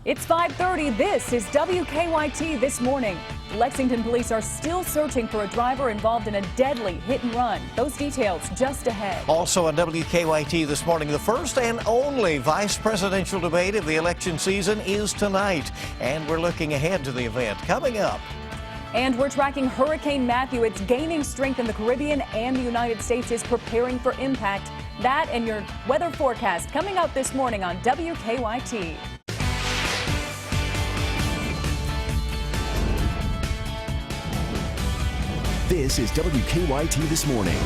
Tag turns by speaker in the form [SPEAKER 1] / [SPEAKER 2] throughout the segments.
[SPEAKER 1] It's 5:30. This is WKYT This Morning. Lexington police are still searching for a driver involved in a deadly hit and run. Those details just ahead.
[SPEAKER 2] Also on WKYT this morning, the first and only vice presidential debate of the election season is tonight. And we're looking ahead to the event coming up.
[SPEAKER 1] And we're tracking Hurricane Matthew. It's gaining strength in the Caribbean, and the United States is preparing for impact. That and your weather forecast coming up this morning on WKYT.
[SPEAKER 3] This is WKYT This Morning.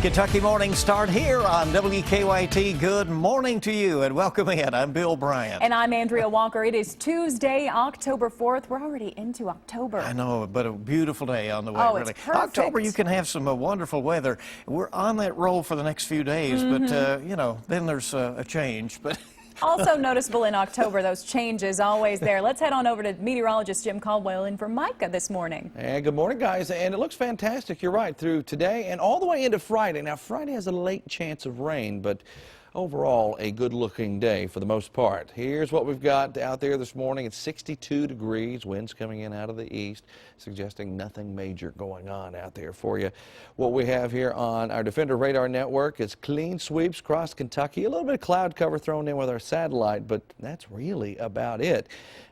[SPEAKER 2] Kentucky Morning start here on WKYT. Good morning to you and welcome in. I'm Bill Bryant.
[SPEAKER 1] And I'm Andrea Walker. It is Tuesday, October 4th. We're already into October.
[SPEAKER 2] I know, but a beautiful day on the way.
[SPEAKER 1] Oh,
[SPEAKER 2] really.
[SPEAKER 1] it's perfect.
[SPEAKER 2] October, you can have some wonderful weather. We're on that roll for the next few days, but, you know, then there's a change. But
[SPEAKER 1] Also noticeable in October, those changes always there. Let's head on over to meteorologist Jim Caldwell in for Micah this morning.
[SPEAKER 4] And good morning, guys. And it looks fantastic. You're right, through today and all the way into Friday. Now, Friday has a late chance of rain, but overall a good-looking day for the most part. Here's what we've got out there this morning. It's 62 degrees, winds coming in out of the east, suggesting nothing major going on out there for you. What we have here on our Defender radar network is clean sweeps across Kentucky. A little bit of cloud cover thrown in with our satellite, but that's really about it.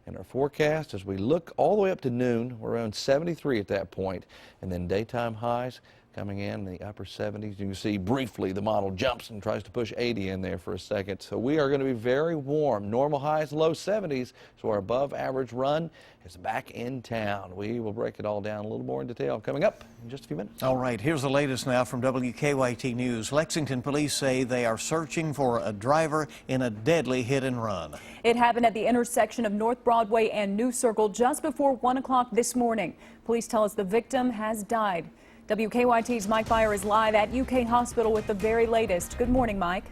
[SPEAKER 4] And our forecast, as we look all the way up to noon, we're around 73 at that point, and then daytime highs coming in the upper 70s. You can see briefly the model jumps and tries to push 80 in there for a second. So we are going to be very warm. Normal highs, low 70s. So our above average run is back in town. We will break it all down a little more in detail coming up in just a few minutes.
[SPEAKER 2] all right, here's the latest now from WKYT News. Lexington police say they are searching for a driver in a deadly hit and run.
[SPEAKER 1] It happened at the intersection of North Broadway and New Circle just before 1 o'clock this morning. Police tell us the victim has died. WKYT's Mike Byer is live at UK Hospital with the very latest. Good morning, Mike.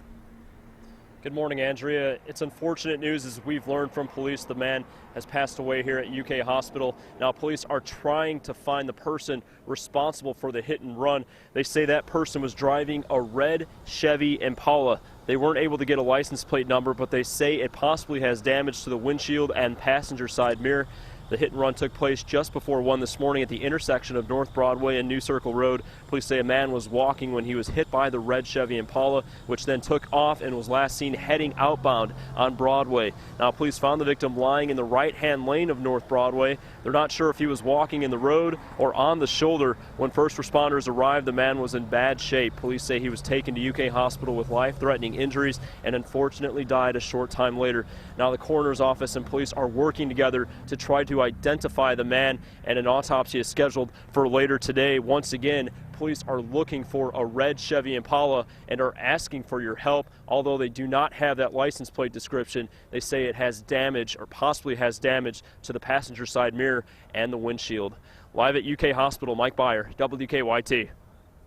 [SPEAKER 5] Good morning, Andrea. It's unfortunate news as we've learned from police. The man has passed away here at UK Hospital. Now, police are trying to find the person responsible for the hit and run. They say that person was driving a red Chevy Impala. They weren't able to get a license plate number, but they say it possibly has damage to the windshield and passenger side mirror. The hit and run took place just before 1 this morning at the intersection of North Broadway and New Circle Road. Police say a man was walking when he was hit by the red Chevy Impala, which then took off and was last seen heading outbound on Broadway. Now, police found the victim lying in the right-hand lane of North Broadway. They're not sure if he was walking in the road or on the shoulder. When first responders arrived, the man was in bad shape. Police say he was taken to UK Hospital with life-threatening injuries and unfortunately died a short time later. Now, the coroner's office and police are working together to try to identify the man, and an autopsy is scheduled for later today. Once again, police are looking for a red Chevy Impala and are asking for your help. Although they do not have that license plate description, they say it has damage or possibly has damage to the passenger side mirror and the windshield. Live at UK Hospital, Mike Byer, WKYT.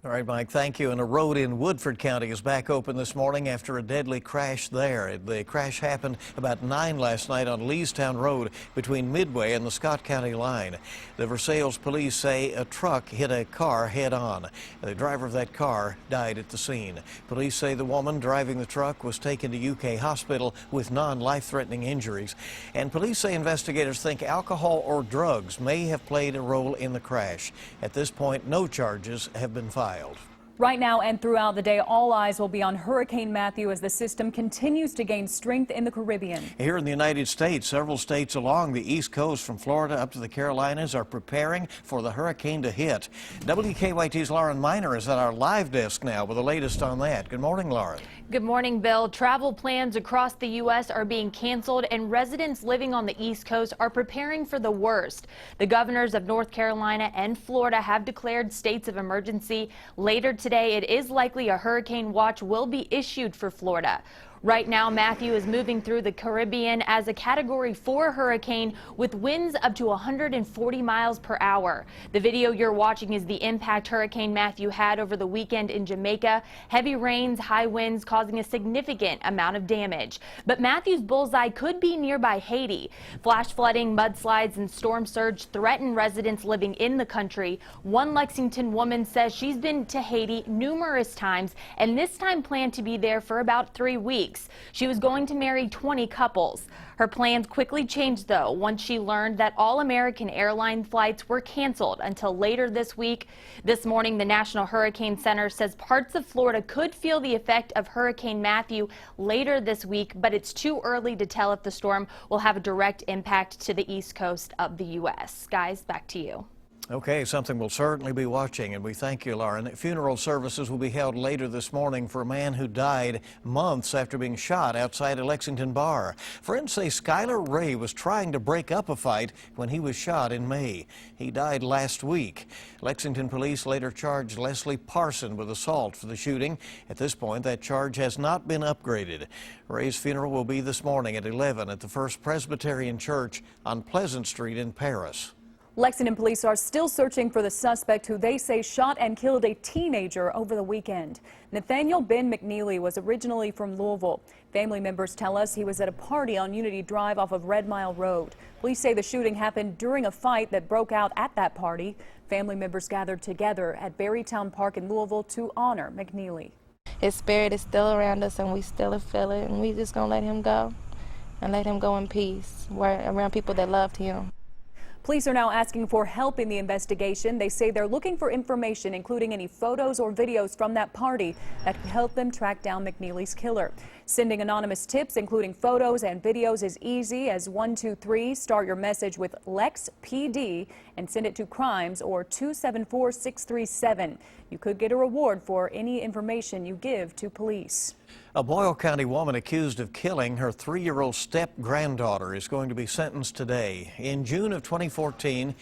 [SPEAKER 2] All right, Mike, thank you. And a road in Woodford County is back open this morning after a deadly crash there. The crash happened about 9 last night on Leestown Road between Midway and the Scott County line. The Versailles police say a truck hit a car head on. The driver of that car died at the scene. Police say the woman driving the truck was taken to UK Hospital with non-life-threatening injuries. And police say investigators think alcohol or drugs may have played a role in the crash. At this point, no charges have been filed.
[SPEAKER 1] Right now and throughout the day, all eyes will be on Hurricane Matthew as the system continues to gain strength in the Caribbean.
[SPEAKER 2] Here in the United States, several states along the East Coast from Florida up to the Carolinas are preparing for the hurricane to hit. WKYT's Lauren Miner is at our live desk now with the latest on that. Good morning, Lauren.
[SPEAKER 6] Good morning, Bill. Travel plans across the U.S. are being canceled, and residents living on the East Coast are preparing for the worst. The governors of North Carolina and Florida have declared states of emergency. Later today, it is likely a hurricane watch will be issued for Florida. Right now, Matthew is moving through the Caribbean as a Category 4 hurricane with winds up to 140 miles per hour. The video you're watching is the impact Hurricane Matthew had over the weekend in Jamaica. Heavy rains, high winds causing a significant amount of damage. But Matthew's bullseye could be nearby Haiti. Flash flooding, mudslides, and storm surge threaten residents living in the country. One Lexington woman says she's been to Haiti numerous times and this time planned to be there for about 3 weeks. weeks. She was going to marry 20 couples. Her plans quickly changed, though, once she learned that all American airline flights were canceled until later this week. This morning, the National Hurricane Center says parts of Florida could feel the effect of Hurricane Matthew later this week, but it's too early to tell if the storm will have a direct impact to the east coast of the U.S. Guys, back to you.
[SPEAKER 2] Okay, something we'll certainly be watching, and we thank you, Lauren. Funeral services will be held later this morning for a man who died months after being shot outside a Lexington bar. Friends say Skylar Ray was trying to break up a fight when he was shot in May. He died last week. Lexington police later charged Leslie Parson with assault for the shooting. At this point, that charge has not been upgraded. Ray's funeral will be this morning at 11 at the First Presbyterian Church on Pleasant Street in Paris.
[SPEAKER 1] Lexington police are still searching for the suspect who they say shot and killed a teenager over the weekend. Nathaniel Ben McNeely was originally from Louisville. Family members tell us he was at a party on Unity Drive off of Red Mile Road. Police say the shooting happened during a fight that broke out at that party. Family members gathered together at Berrytown Park in Louisville to honor McNeely.
[SPEAKER 7] His spirit is still around us, and we still feel it, and we just gonna let him go and let him go in peace around people that loved him.
[SPEAKER 1] Police are now asking for help in the investigation. They say they're looking for information, including any photos or videos from that party that could help them track down McNeely's killer. Sending anonymous tips, including photos and videos, is easy as 123. Start your message with Lex PD and send it to crimes or 274-637. You could get a reward for any information you give to police.
[SPEAKER 2] A Boyle County woman accused of killing her 3-year-old step-granddaughter is going to be sentenced today. In June of 2014,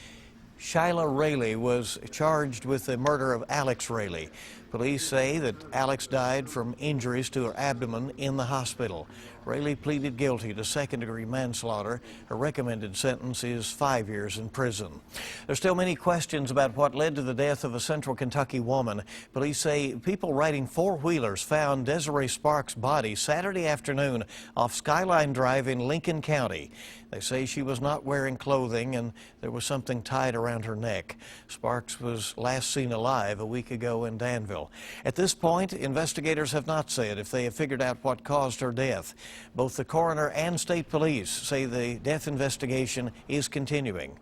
[SPEAKER 2] Shyla Rayleigh was charged with the murder of Alex Rayleigh. Police say that Alex died from injuries to her abdomen in the hospital. Rayleigh pleaded guilty to second-degree manslaughter. Her recommended sentence is 5 years in prison. There's still many questions about what led to the death of a Central Kentucky woman. Police say people riding four-wheelers found Desiree Sparks' body Saturday afternoon off Skyline Drive in Lincoln County. They say she was not wearing clothing and there was something tied around her neck. Sparks was last seen alive a week ago in Danville. At this point, investigators have not said if they have figured out what caused her death. Both the coroner and state police say the death investigation is continuing.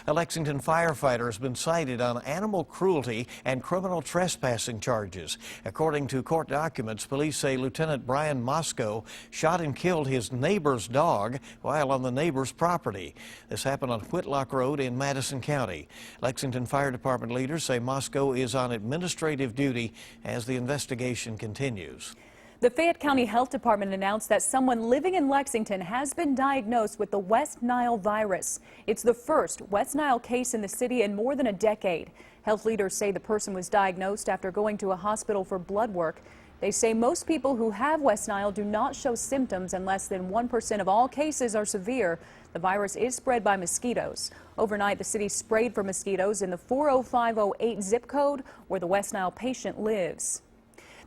[SPEAKER 2] A Lexington firefighter has been cited on animal cruelty and criminal trespassing charges. According to court documents, police say Lieutenant Brian Moscow shot and killed his neighbor's dog while on the neighbor's property. This happened on Whitlock Road in Madison County. Lexington Fire Department leaders say Moscow is on administrative duty as the investigation continues.
[SPEAKER 1] The Fayette County Health Department announced that someone living in Lexington has been diagnosed with the West Nile virus. It's the first West Nile case in the city in more than a decade. Health leaders say the person was diagnosed after going to a hospital for blood work. They say most people who have West Nile do not show symptoms and less than 1% of all cases are severe. The virus is spread by mosquitoes. Overnight, the city sprayed for mosquitoes in the 40508 zip code where the West Nile patient lives.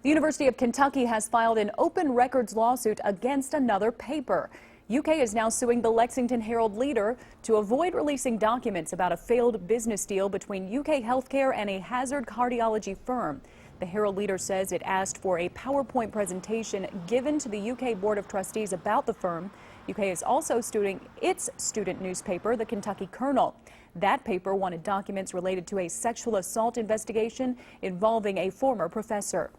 [SPEAKER 1] The University of Kentucky has filed an open records lawsuit against another paper. UK is now suing the Lexington Herald-Leader to avoid releasing documents about a failed business deal between UK Healthcare and a hazard cardiology firm. The Herald-Leader says it asked for a PowerPoint presentation given to the UK Board of Trustees about the firm. UK is also suing its student newspaper, the Kentucky Colonel. That paper wanted documents related to a sexual assault investigation involving a former professor.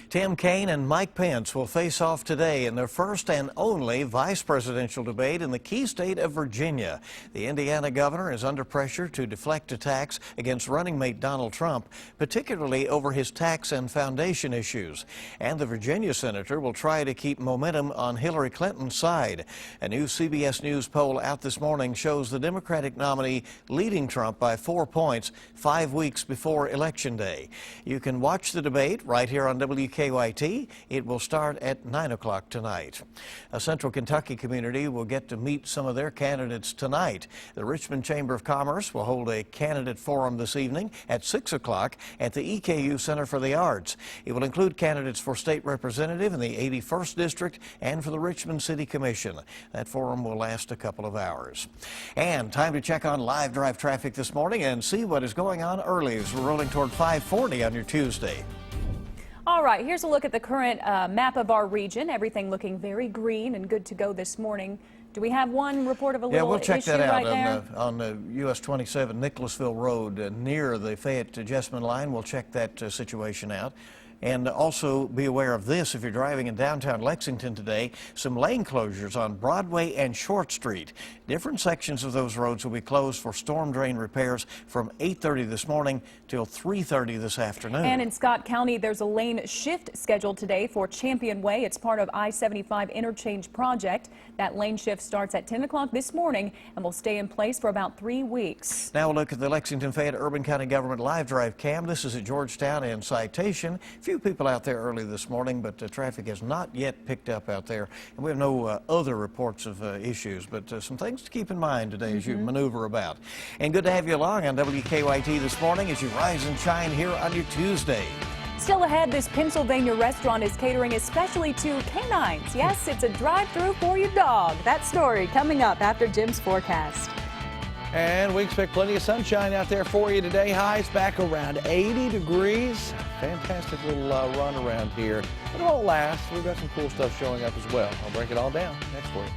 [SPEAKER 2] Tim Kaine and Mike Pence will face off today in their first and only vice presidential debate in the key state of Virginia. The Indiana governor is under pressure to deflect attacks against running mate Donald Trump, particularly over his tax and foundation issues. And the Virginia senator will try to keep momentum on Hillary Clinton's side. A new CBS News poll out this morning shows the Democratic nominee leading Trump by 4 points 5 weeks before Election Day. You can watch the debate right here on WKYT. It will start at 9 o'clock tonight. A Central Kentucky community will get to meet some of their candidates tonight. The Richmond Chamber of Commerce will hold a candidate forum this evening at 6 o'clock at the EKU Center for the Arts. It will include candidates for state representative in the 81st District and for the Richmond City Commission. That forum will last a couple of hours. And time to check on live drive traffic this morning and see what is going on early as we're rolling toward 540 on your Tuesday.
[SPEAKER 1] All right, here's a look at the current map of our region. Everything looking very green and good to go this morning. Do we have one report of a little
[SPEAKER 2] we'll check
[SPEAKER 1] issue
[SPEAKER 2] that out
[SPEAKER 1] right there?
[SPEAKER 2] on the US 27 Nicholasville Road near the Fayette Adjustment Line. We'll check that situation out. And also be aware of this if you're driving in downtown Lexington today, some lane closures on Broadway and Short Street. Different sections of those roads will be closed for storm drain repairs from 8:30 this morning till 3:30 this afternoon.
[SPEAKER 1] And in Scott County, there's a lane shift scheduled today for Champion Way. It's part of I-75 interchange project. That lane shift starts at 10 o'clock this morning and will stay in place for about 3 weeks.
[SPEAKER 2] Now we'll look at the Lexington Fayette Urban County Government Live Drive Cam. This is at Georgetown and Citation. Few people out there early this morning, but traffic has not yet picked up out there. And we have no other reports of issues, but some things to keep in mind today as you maneuver about. And good to have you along on WKYT this morning as you rise and shine here on your Tuesday.
[SPEAKER 1] Still ahead, this Pennsylvania restaurant is catering especially to canines. Yes, it's a drive-through for your dog. That story coming up after Jim's forecast.
[SPEAKER 4] And we expect plenty of sunshine out there for you today. Highs back around 80 degrees. Fantastic little run around here. But it won't last. We've got some cool stuff showing up as well. I'll break it all down next week.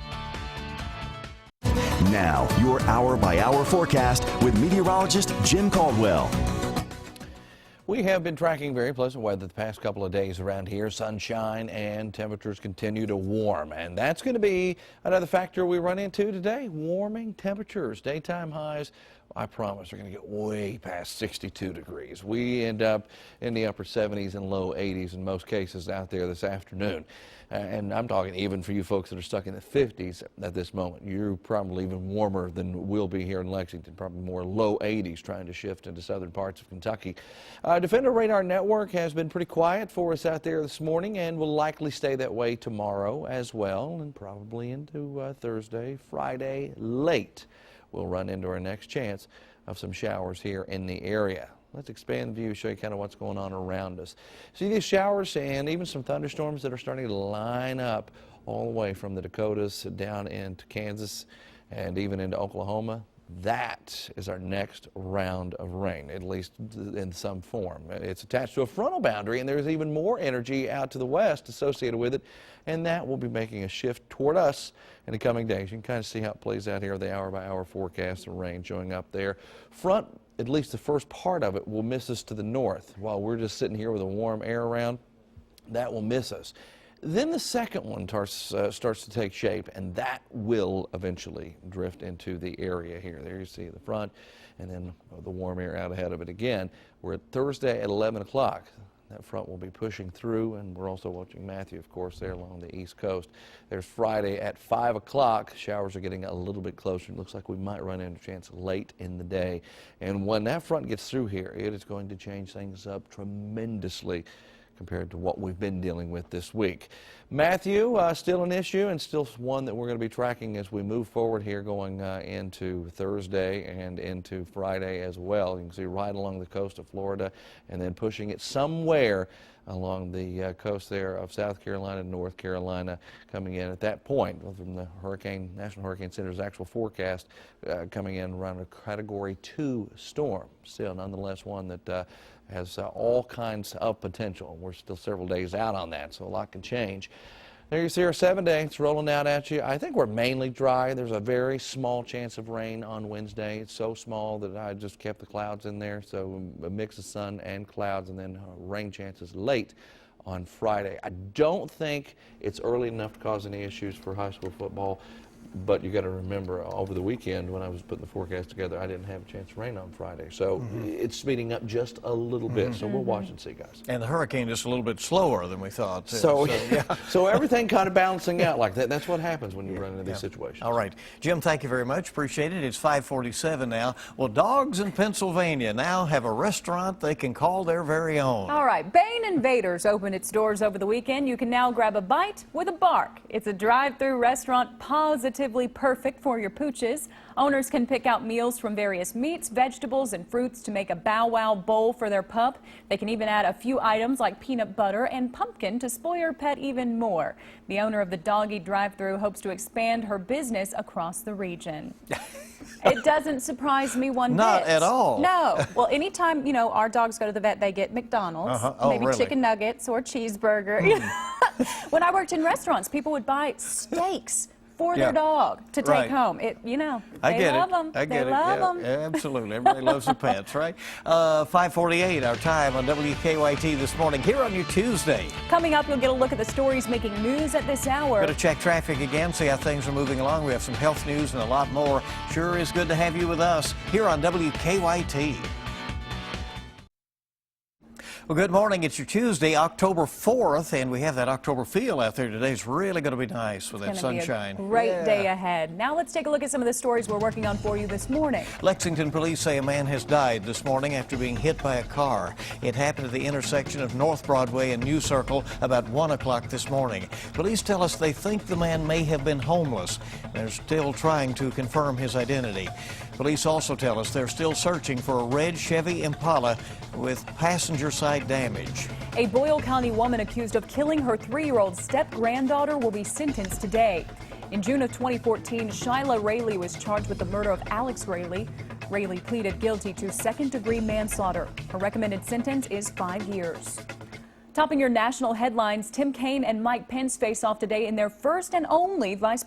[SPEAKER 3] Now, your hour-by-hour forecast with meteorologist Jim Caldwell.
[SPEAKER 4] We have been tracking very pleasant weather the past couple of days around here. Sunshine and temperatures continue to warm. And that's going to be another factor we run into today. Warming temperatures. Daytime highs, I promise, are going to get way past 62 degrees. We end up in the upper 70s and low 80s in most cases out there this afternoon. And I'm talking even for you folks that are stuck in the 50s at this moment. You're probably even warmer than we'll be here in Lexington, probably more low 80s trying to shift into southern parts of Kentucky. Defender Radar Network has been pretty quiet for us out there this morning and will likely stay that way tomorrow as well, and probably into Thursday, Friday late. We'll run into our next chance of some showers here in the area. Let's expand the view, show you kind of what's going on around us. See these showers and even some thunderstorms that are starting to line up all the way from the Dakotas down into Kansas and even into Oklahoma. That is our next round of rain, at least in some form. It's attached to a frontal boundary, and there's even more energy out to the west associated with it, and that will be making a shift toward us in the coming days. You can kind of see how it plays out here, the hour-by-hour forecast and rain showing up there. Front, at least the first part of it, will miss us to the north. While we're just sitting here with a warm air around, that will miss us. Then the second one starts to take shape, and that will eventually drift into the area here. There you see the front, and then the warm air out ahead of it again. We're at Thursday at 11 o'clock. That front will be pushing through, and we're also watching Matthew, of course, there along the east coast. There's Friday at 5 o'clock. Showers are getting a little bit closer. It looks like we might run into a chance late in the day. And when that front gets through here, it is going to change things up tremendously compared to what we've been dealing with this week. Matthew, still an issue and still one that we're going to be tracking as we move forward here going into Thursday and into Friday as well. You can see right along the coast of Florida and then pushing it somewhere along the coast there of South Carolina and North Carolina coming in at that point from the National Hurricane Center's actual forecast coming in around a Category 2 storm. Still, nonetheless, one that has all kinds of potential. We're still several days out on that, so a lot can change. There you see our 7-day. It's rolling out at you. I think we're mainly dry. There's a very small chance of rain on Wednesday. It's so small that I just kept the clouds in there, so a mix of sun and clouds, and then rain chances late on Friday. I don't think it's early enough to cause any issues for high school football. But you got to remember, over the weekend when I was putting the forecast together, I didn't have a chance to rain on Friday. So it's speeding up just a little bit. So we'll watch and see, guys.
[SPEAKER 2] And the hurricane just a little bit slower than we thought, too.
[SPEAKER 4] So everything kind of balancing out like that. That's what happens when you run into these situations.
[SPEAKER 2] All right. Jim, thank you very much. Appreciate it. It's 5:47 now. Well, dogs in Pennsylvania now have a restaurant they can call their very own.
[SPEAKER 1] All right. Bane Invaders opened its doors over the weekend. You can now grab a bite with a bark. It's a drive-through restaurant positively perfect for your pooches. Owners can pick out meals from various meats, vegetables, and fruits to make a bow wow bowl for their pup. They can even add a few items like peanut butter and pumpkin to spoil your pet even more. The owner of the doggy drive-through hopes to expand her business across the region. It doesn't surprise me one bit.
[SPEAKER 2] Not at all.
[SPEAKER 1] No. Well, anytime, our dogs go to the vet, they get McDonald's,
[SPEAKER 2] Oh,
[SPEAKER 1] maybe
[SPEAKER 2] really?
[SPEAKER 1] chicken nuggets or cheeseburger. When I worked in restaurants, people would buy steaks for their dog to take
[SPEAKER 2] Right.
[SPEAKER 1] home.
[SPEAKER 2] I
[SPEAKER 1] They
[SPEAKER 2] get
[SPEAKER 1] love
[SPEAKER 2] it.
[SPEAKER 1] them.
[SPEAKER 2] I get
[SPEAKER 1] They
[SPEAKER 2] it.
[SPEAKER 1] love
[SPEAKER 2] Yeah,
[SPEAKER 1] them.
[SPEAKER 2] yeah, absolutely. Everybody loves the pets, right? 5:48 our time on WKYT this morning here on your Tuesday.
[SPEAKER 1] Coming up, you'll get a look at the stories making news at this hour.
[SPEAKER 2] Going to check traffic again, see how things are moving along. We have some health news and a lot more. Sure is good to have you with us here on WKYT. Well, good morning. It's your Tuesday, October 4th, and we have that October feel out there today. It's really going to be nice with that
[SPEAKER 1] It's gonna
[SPEAKER 2] sunshine.
[SPEAKER 1] be a great
[SPEAKER 2] Yeah.
[SPEAKER 1] day ahead. Now let's take a look at some of the stories we're working on for you this morning.
[SPEAKER 2] Lexington police say a man has died this morning after being hit by a car. It happened at the intersection of North Broadway and New Circle about 1 o'clock this morning. Police tell us they think the man may have been homeless. They're still trying to confirm his identity. Police also tell us they're still searching for a red Chevy Impala with passenger side damage.
[SPEAKER 1] A Boyle County woman accused of killing her 3-year-old step-granddaughter will be sentenced today. In June of 2014, Shyla Rayleigh was charged with the murder of Alex Rayleigh. Rayleigh pleaded guilty to second-degree manslaughter. Her recommended sentence is 5 years. Topping your national headlines, Tim Kaine and Mike Pence face off today in their first and only vice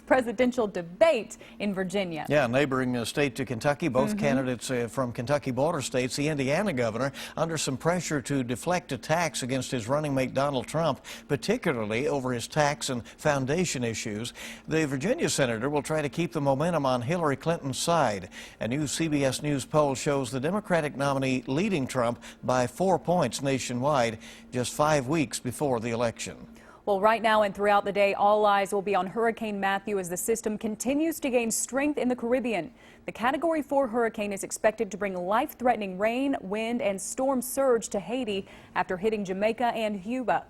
[SPEAKER 1] presidential debate in Virginia.
[SPEAKER 2] Yeah, neighboring state to Kentucky. Both candidates from Kentucky border states. The Indiana governor under some pressure to deflect attacks against his running mate Donald Trump, particularly over his tax and foundation issues. The Virginia senator will try to keep the momentum on Hillary Clinton's side. A new CBS News poll shows the Democratic nominee leading Trump by 4 points nationwide just 5 weeks before the election.
[SPEAKER 1] Well, right now and throughout the day, all eyes will be on Hurricane Matthew as the system continues to gain strength in the Caribbean. The Category 4 hurricane is expected to bring life-threatening rain, wind, and storm surge to Haiti after hitting Jamaica and Cuba.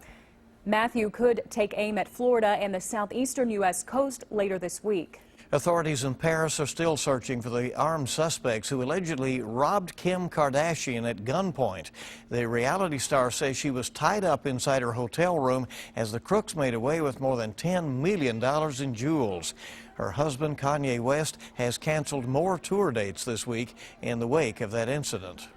[SPEAKER 1] Matthew could take aim at Florida and the southeastern U.S. coast later this week.
[SPEAKER 2] Authorities in Paris are still searching for the armed suspects who allegedly robbed Kim Kardashian at gunpoint. The reality star says she was tied up inside her hotel room as the crooks made away with more than $10 million in jewels. Her husband, Kanye West, has canceled more tour dates this week in the wake of that incident.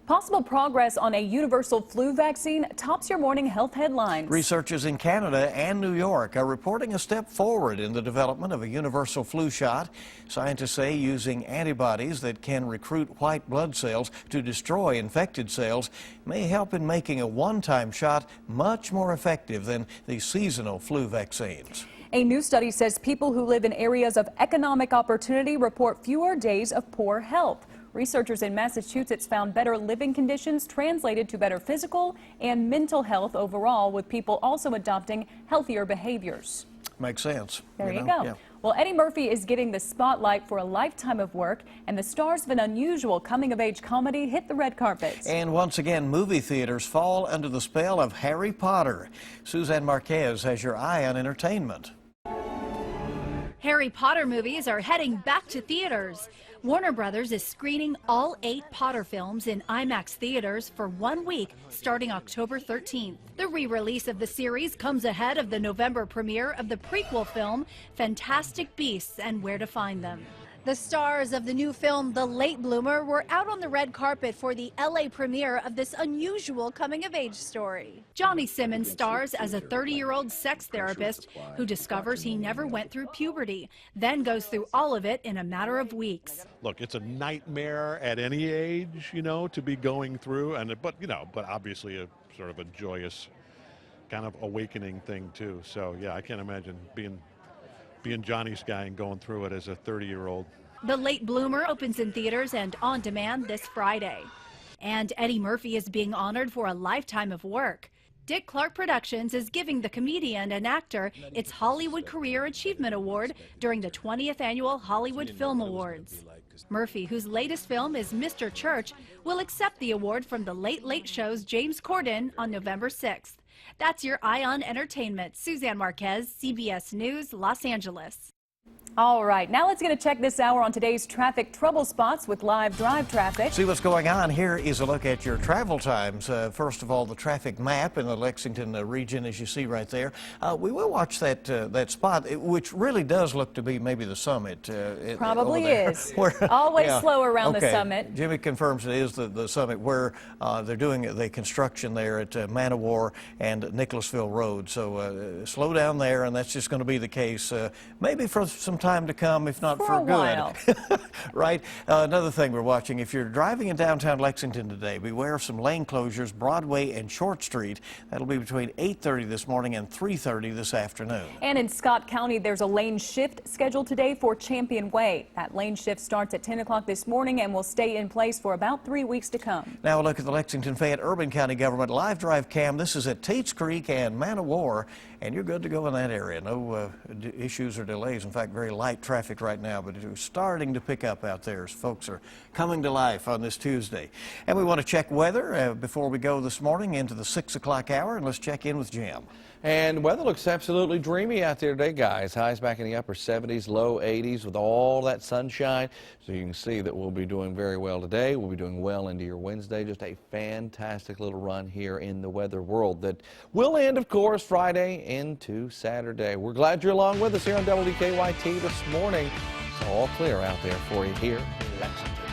[SPEAKER 1] Possible progress on a universal flu vaccine tops your morning health headlines.
[SPEAKER 2] Researchers in Canada and New York are reporting a step forward in the development of a universal flu shot. Scientists say using antibodies that can recruit white blood cells to destroy infected cells may help in making a one-time shot much more effective than the seasonal flu vaccines.
[SPEAKER 1] A new study says people who live in areas of economic opportunity report fewer days of poor health. Researchers in Massachusetts found better living conditions translated to better physical and mental health overall, with people also adopting healthier behaviors.
[SPEAKER 2] Makes sense.
[SPEAKER 1] There you go.
[SPEAKER 2] Yeah.
[SPEAKER 1] Well, Eddie Murphy is getting the spotlight for a lifetime of work, and the stars of an unusual coming-of-age comedy hit the red carpet.
[SPEAKER 2] And once again, movie theaters fall under the spell of Harry Potter. Suzanne Marquez has your eye on entertainment.
[SPEAKER 8] Harry Potter movies are heading back to theaters. Warner Brothers is screening all 8 Potter films in IMAX theaters for 1 week starting October 13th. The re-release of the series comes ahead of the November premiere of the prequel film Fantastic Beasts and Where to Find Them. The stars of the new film, The Late Bloomer, were out on the red carpet for the LA premiere of this unusual coming-of-age story. Johnny Simmons stars as a 30-year-old sex therapist who discovers he never went through puberty, then goes through all of it in a matter of weeks.
[SPEAKER 9] Look, it's a nightmare at any age, to be going through, but obviously a sort of a joyous kind of awakening thing too. So yeah, I can't imagine being Johnny's guy and going through it as a 30-year-old.
[SPEAKER 8] The Late Bloomer opens in theaters and on demand this Friday. And Eddie Murphy is being honored for a lifetime of work. Dick Clark Productions is giving the comedian and actor its Hollywood Career Achievement Award during the 20th Annual Hollywood Film Awards. Murphy, whose latest film is Mr. Church, will accept the award from The Late Late Show's James Corden on November 6th. That's your Eye on Entertainment. Suzanne Marquez, CBS News, Los Angeles.
[SPEAKER 1] All right, now let's get a check this hour on today's traffic trouble spots with live drive traffic.
[SPEAKER 2] See what's going on. Here is a look at your travel times. First of all, the traffic map in the Lexington region, as you see right there. We will watch that spot, which really does look to be maybe the summit.
[SPEAKER 1] Probably is.
[SPEAKER 2] Where,
[SPEAKER 1] Always slow around the summit.
[SPEAKER 2] Jimmy confirms it is the summit where they're doing the construction there at Man-O-War and Nicholasville Road. So slow down there, and that's just going to be the case maybe for some time to come, if not for
[SPEAKER 1] a
[SPEAKER 2] good.
[SPEAKER 1] while.
[SPEAKER 2] Right? Another thing we're watching, if you're driving in downtown Lexington today, beware of some lane closures, Broadway and Short Street. That'll be between 8:30 this morning and 3:30 this afternoon.
[SPEAKER 1] And in Scott County, there's a lane shift scheduled today for Champion Way. That lane shift starts at 10 o'clock this morning and will stay in place for about 3 weeks to come.
[SPEAKER 2] Now a look at the Lexington Fayette Urban County Government live drive cam. This is at Tates Creek and Man-O-War, and you're good to go in that area. No issues or delays. In fact, very light traffic right now, but it's starting to pick up out there as folks are coming to life on this Tuesday. And we want to check weather before we go this morning into the 6 o'clock hour, and let's check in with Jim.
[SPEAKER 4] And weather looks absolutely dreamy out there today, guys. Highs back in the upper 70s, low 80s with all that sunshine. So you can see that we'll be doing very well today. We'll be doing well into your Wednesday. Just a fantastic little run here in the weather world that will end, of course, Friday into Saturday. We're glad you're along with us here on WKYT this morning. It's all clear out there for you here in Lexington.